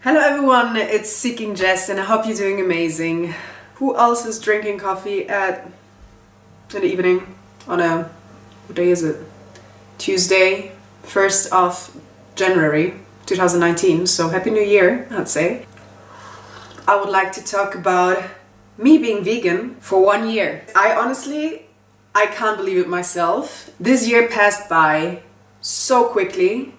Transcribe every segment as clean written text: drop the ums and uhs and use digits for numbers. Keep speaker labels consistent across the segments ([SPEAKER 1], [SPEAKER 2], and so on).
[SPEAKER 1] Hello everyone, it's seekingjess and I hope you're doing amazing. Who else is drinking coffee in the evening on what day is it? Tuesday, 1st of January 2019, so Happy New Year, I'd say. I would like to talk about me being vegan for 1 year. I can't believe it myself. This year passed by so quickly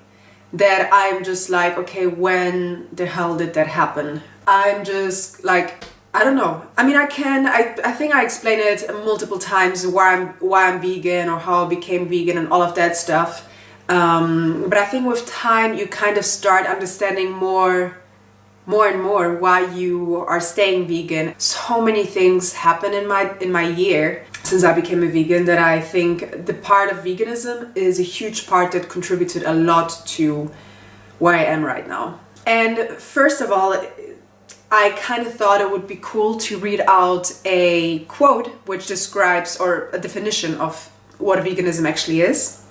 [SPEAKER 1] that I'm just like, okay, when the hell did that happen? I'm just like, I don't know. I mean, I think I explained it multiple times why I'm vegan or how I became vegan and all of that stuff. But I think with time you kind of start understanding more and more why you are staying vegan. So many things happen in my year since I became a vegan that I think the part of veganism is a huge part that contributed a lot to where I am right now. And first of all, I kind of thought it would be cool to read out a quote which describes, or a definition of what veganism actually is.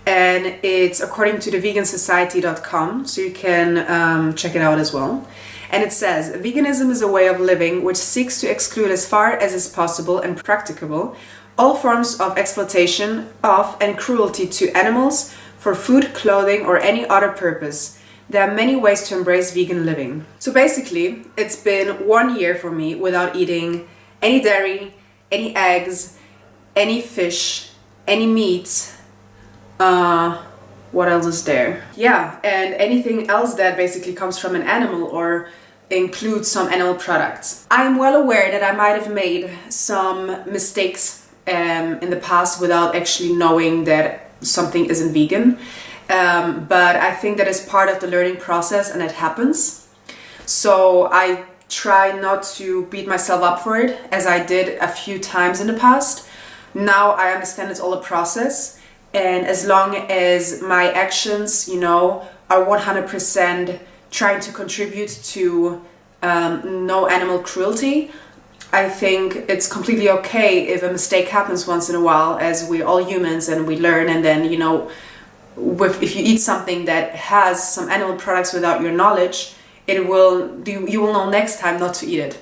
[SPEAKER 1] And it's according to the vegansociety.com, so you can check it out as well. And it says, veganism is a way of living which seeks to exclude as far as is possible and practicable all forms of exploitation of and cruelty to animals for food, clothing, or any other purpose. There are many ways to embrace vegan living. So basically, it's been 1 year for me without eating any dairy, any eggs, any fish, any meat. What else is there? Yeah, and anything else that basically comes from an animal or includes some animal products. I'm well aware that I might have made some mistakes in the past without actually knowing that something isn't vegan. But I think that is part of the learning process and it happens. So I try not to beat myself up for it as I did a few times in the past. Now I understand it's all a process. And as long as my actions, are 100% trying to contribute to no animal cruelty, I think it's completely okay if a mistake happens once in a while, as we're all humans and we learn. And then, if you eat something that has some animal products without your knowledge, you will know next time not to eat it.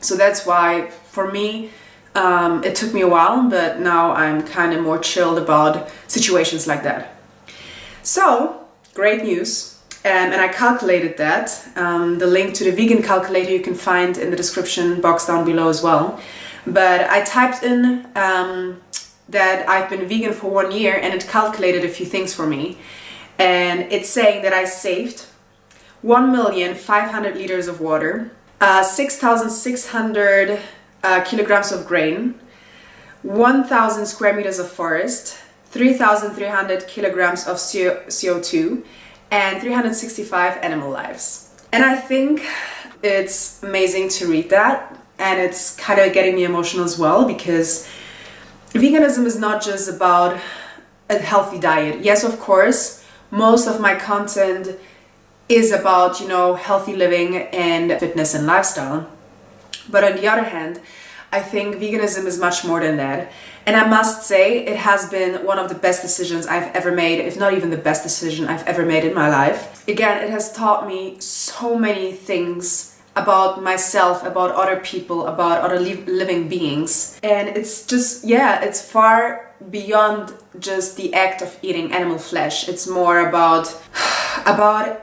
[SPEAKER 1] So that's why, for me, it took me a while, but now I'm kind of more chilled about situations like that. So, great news. And I calculated that. The link to the vegan calculator you can find in the description box down below as well. But I typed in that I've been vegan for 1 year and it calculated a few things for me. And it's saying that I saved 1,500,000 liters of water, 6,600 kilograms of grain, 1,000 square meters of forest, 3,300 kilograms of CO2, and 365 animal lives. And I think it's amazing to read that, and it's kind of getting me emotional as well, because veganism is not just about a healthy diet. Yes, of course, most of my content is about, healthy living and fitness and lifestyle. But on the other hand, I think veganism is much more than that. And I must say, it has been one of the best decisions I've ever made, if not even the best decision I've ever made in my life. Again, it has taught me so many things about myself, about other people, about other living beings. And it's just, it's far beyond just the act of eating animal flesh. It's more about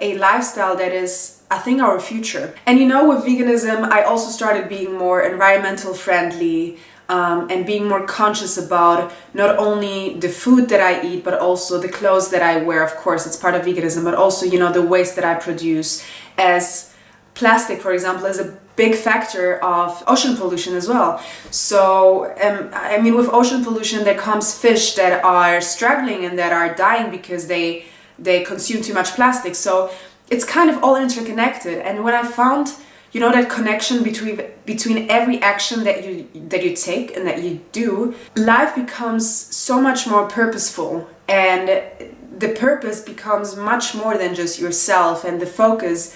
[SPEAKER 1] a lifestyle that is, I think, our future. And with veganism, I also started being more environmental friendly and being more conscious about not only the food that I eat, but also the clothes that I wear. Of course, it's part of veganism, but also, the waste that I produce, as plastic, for example, is a big factor of ocean pollution as well. So, with ocean pollution, there comes fish that are struggling and that are dying because they consume too much plastic. So it's kind of all interconnected. And when I found, that connection between every action that you take and that you do, life becomes so much more purposeful. And the purpose becomes much more than just yourself, and the focus,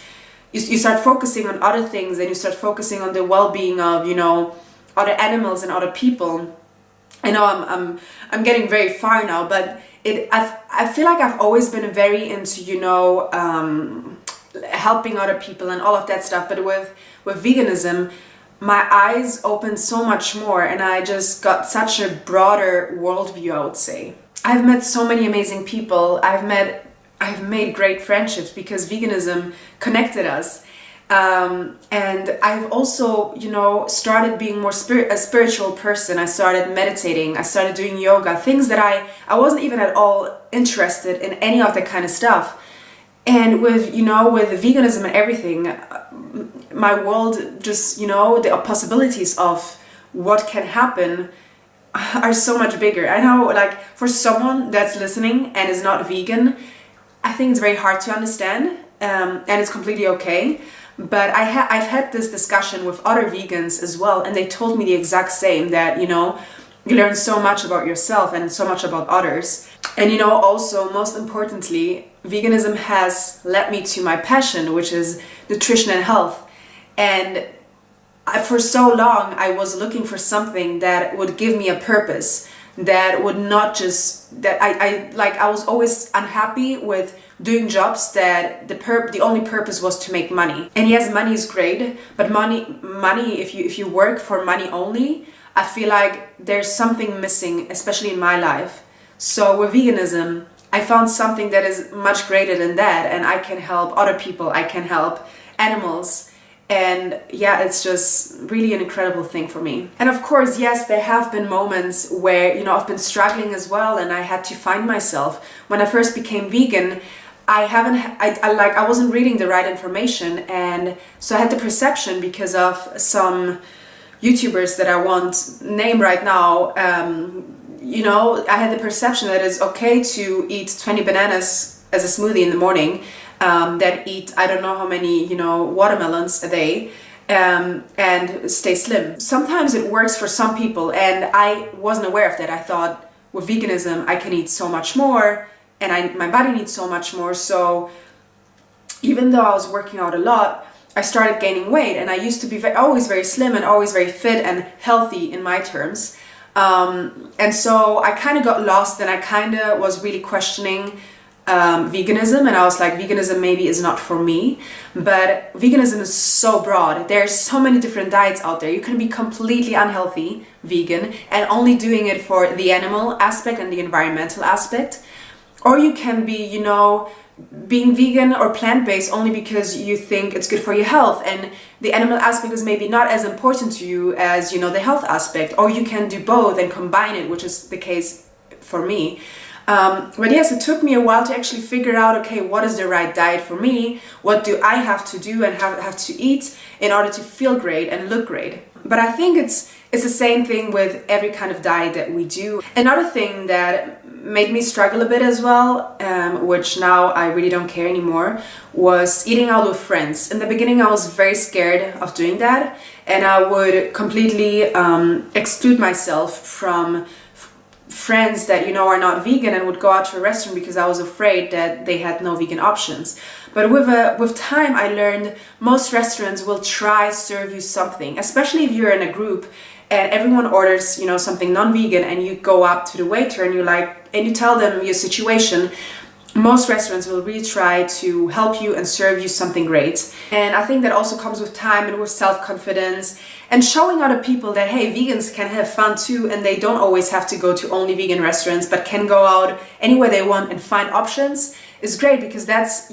[SPEAKER 1] you start focusing on other things, and you start focusing on the well-being of, other animals and other people. I know I'm getting very far now, but I feel like I've always been very into, helping other people and all of that stuff. But with veganism, my eyes opened so much more, and I just got such a broader worldview, I would say. I've met so many amazing people. I've made great friendships because veganism connected us. And I've also, started being more a spiritual person. I started meditating, I started doing yoga, things that I wasn't even at all interested in any of that kind of stuff. And with veganism and everything, my world just, the possibilities of what can happen are so much bigger. I know, like, for someone that's listening and is not vegan, I think it's very hard to understand, and it's completely okay. But I've had this discussion with other vegans as well, and they told me the exact same, that, you learn so much about yourself and so much about others. And, also, most importantly, veganism has led me to my passion, which is nutrition and health. And for so long, I was looking for something that would give me a purpose, that would not just, that I was always unhappy with doing jobs that the only purpose was to make money. And yes, money is great, but money if you work for money only, I feel like there's something missing, especially in my life. So with veganism, I found something that is much greater than that, and I can help other people, I can help animals. And yeah, it's just really an incredible thing for me. And of course, yes, there have been moments where, I've been struggling as well, and I had to find myself. When I first became vegan, I wasn't reading the right information, and so I had the perception, because of some YouTubers that I won't name right now, I had the perception that it's okay to eat 20 bananas as a smoothie in the morning, that eat I don't know how many watermelons a day, and stay slim. Sometimes it works for some people, and I wasn't aware of that. I thought with veganism I can eat so much more, and my body needs so much more. So even though I was working out a lot, I started gaining weight, and I used to be always very slim and always very fit and healthy in my terms. And so I kind of got lost, and I kind of was really questioning veganism, and I was like, veganism maybe is not for me. But veganism is so broad. There's so many different diets out there. You can be completely unhealthy vegan and only doing it for the animal aspect and the environmental aspect. Or you can be, being vegan or plant-based only because you think it's good for your health, and the animal aspect is maybe not as important to you as, the health aspect. Or you can do both and combine it, which is the case for me. But yes, it took me a while to actually figure out, okay, what is the right diet for me? What do I have to do and have to eat in order to feel great and look great? But I think it's the same thing with every kind of diet that we do. Another thing that made me struggle a bit as well, which now I really don't care anymore, was eating out with friends. In the beginning, I was very scared of doing that, and I would completely exclude myself from friends that are not vegan, and would go out to a restaurant because I was afraid that they had no vegan options. But with time, I learned most restaurants will try serve you something, especially if you're in a group and everyone orders something non-vegan, and you go up to the waiter and you tell them your situation. Most restaurants will really try to help you and serve you something great. And I think that also comes with time and with self-confidence, and showing other people that, hey, vegans can have fun too, and they don't always have to go to only vegan restaurants, but can go out anywhere they want and find options, is great, because that's,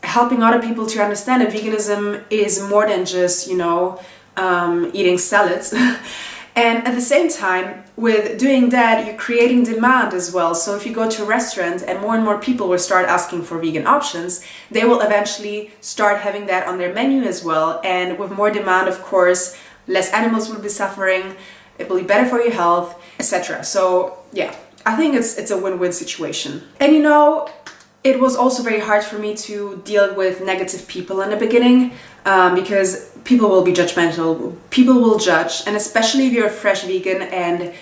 [SPEAKER 1] helping other people to understand that veganism is more than just, eating salads. And at the same time, with doing that, you're creating demand as well. So if you go to a restaurant and more people will start asking for vegan options, they will eventually start having that on their menu as well. And with more demand, of course, less animals will be suffering, it will be better for your health, etc. So yeah, I think it's a win-win situation. And it was also very hard for me to deal with negative people in the beginning, because people will be judgmental, people will judge, and especially if you're a fresh vegan and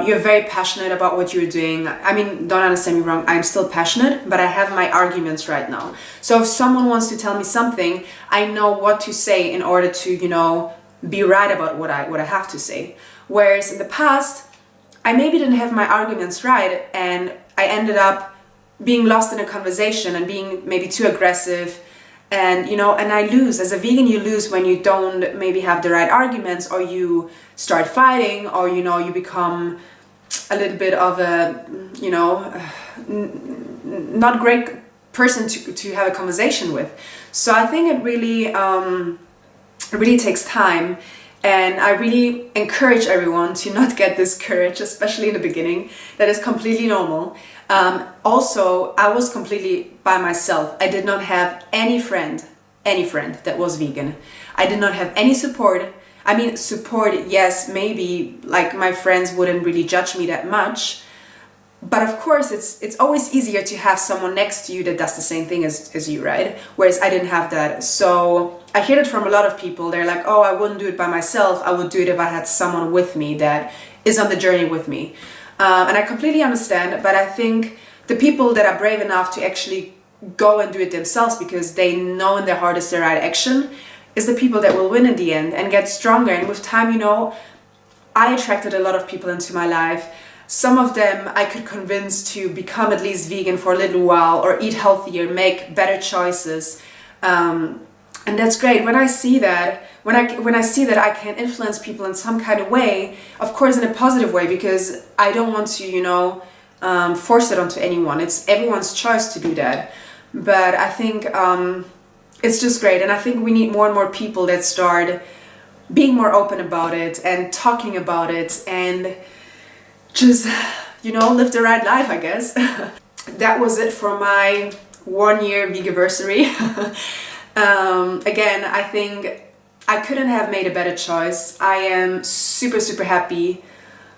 [SPEAKER 1] you're very passionate about what you're doing. I mean, don't understand me wrong, I'm still passionate, but I have my arguments right now. So if someone wants to tell me something, I know what to say in order to, be right about what I have to say. Whereas in the past, I maybe didn't have my arguments right, and I ended up being lost in a conversation and being maybe too aggressive. And, you know, and I lose. As a vegan, you lose when you don't maybe have the right arguments, or you start fighting, or, you know, you become a little bit of a, you know, not great person to have a conversation with. So I think it really takes time. And I really encourage everyone to not get discouraged, especially in the beginning. That is completely normal. Also, I was completely by myself. I did not have any friend that was vegan. I did not have any support. I mean, support, yes, maybe, like my friends wouldn't really judge me that much. But of course, it's always easier to have someone next to you that does the same thing as you, right? Whereas I didn't have that. So I hear it from a lot of people. They're like, oh, I wouldn't do it by myself. I would do it if I had someone with me that is on the journey with me. And I completely understand. But I think the people that are brave enough to actually go and do it themselves because they know in their heart it's the right action is the people that will win in the end and get stronger. And with time, you know, I attracted a lot of people into my life. Some of them I could convince to become at least vegan for a little while, or eat healthier, make better choices, and that's great. When I see that, when I see that I can influence people in some kind of way, of course in a positive way, because I don't want to, you know, force it onto anyone. It's everyone's choice to do that. But I think it's just great, and I think we need more and more people that start being more open about it and talking about it and just, you know, live the right life, I guess. That was it for my 1 year veganiversary. Again, I think I couldn't have made a better choice. I am super, super happy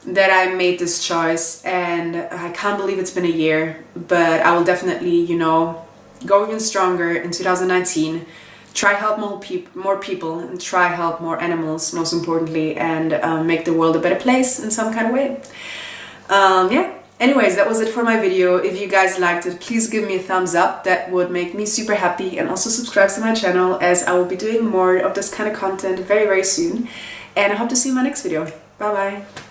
[SPEAKER 1] that I made this choice, and I can't believe it's been a year, but I will definitely, you know, go even stronger in 2019. Try help more people, and try help more animals, most importantly, and make the world a better place in some kind of way. Yeah, anyways, that was it for my video. If you guys liked it, please give me a thumbs up. That would make me super happy, and also subscribe to my channel, as I will be doing more of this kind of content very, very soon. And I hope to see you in my next video. Bye bye.